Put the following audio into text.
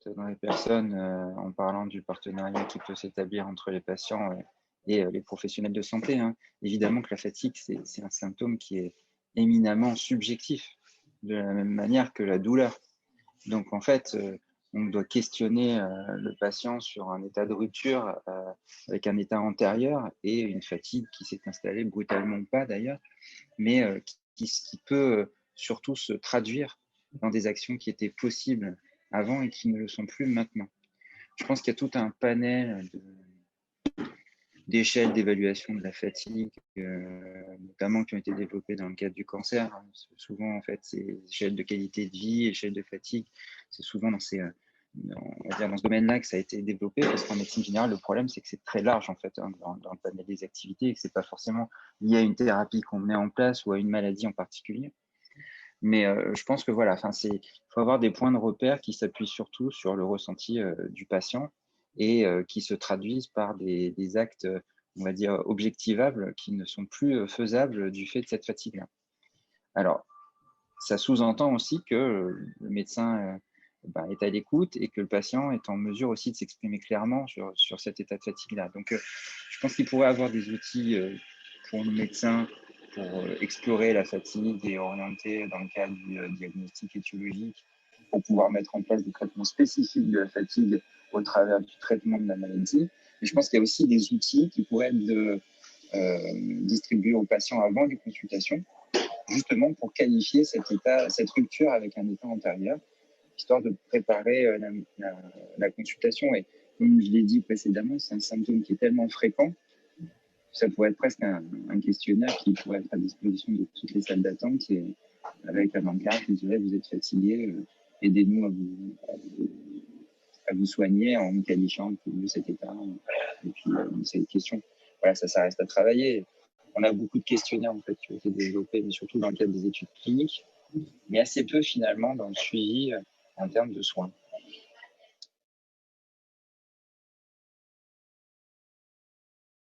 dans les personnes en parlant du partenariat qui peut s'établir entre les patients et les professionnels de santé, hein. Évidemment que la fatigue, c'est un symptôme qui est éminemment subjectif, de la même manière que la douleur. Donc en fait, on doit questionner le patient sur un état de rupture avec un état antérieur et une fatigue qui s'est installée brutalement ou pas d'ailleurs, mais qui peut surtout se traduire dans des actions qui étaient possibles avant et qui ne le sont plus maintenant. Je pense qu'il y a tout un panel d'échelles d'évaluation de la fatigue, notamment qui ont été développées dans le cadre du cancer, hein. Souvent, en fait, ces échelles de qualité de vie, échelles de fatigue, c'est souvent on va dire dans ce domaine-là que ça a été développé, parce qu'en médecine générale, le problème, c'est que c'est très large, en fait, hein, dans le panel des activités, et que c'est pas forcément lié à une thérapie qu'on met en place ou à une maladie en particulier. Mais je pense que voilà, enfin, faut avoir des points de repère qui s'appuient surtout sur le ressenti du patient et qui se traduisent par des actes, on va dire, objectivables qui ne sont plus faisables du fait de cette fatigue-là. Alors, ça sous-entend aussi que le médecin est à l'écoute et que le patient est en mesure aussi de s'exprimer clairement sur cet état de fatigue-là. Donc, je pense qu'il pourrait avoir des outils pour le médecin pour explorer la fatigue et orienter dans le cadre du diagnostic étiologique pour pouvoir mettre en place des traitements spécifiques de la fatigue au travers du traitement de la maladie. Mais je pense qu'il y a aussi des outils qui pourraient être distribués aux patients avant les consultations, justement pour qualifier cette rupture avec un état antérieur, histoire de préparer la consultation. Et comme je l'ai dit précédemment, c'est un symptôme qui est tellement fréquent, ça pourrait être presque un questionnaire qui pourrait être à disposition de toutes les salles d'attente et avec un encart qui dirait vous êtes fatigué, aidez-nous à vous soigner en qualifiant de cet état. Et puis, c'est une question. Voilà, ça reste à travailler. On a beaucoup de questionnaires en fait, qui ont été développés, mais surtout dans le cadre des études cliniques, mais assez peu finalement dans le suivi en termes de soins.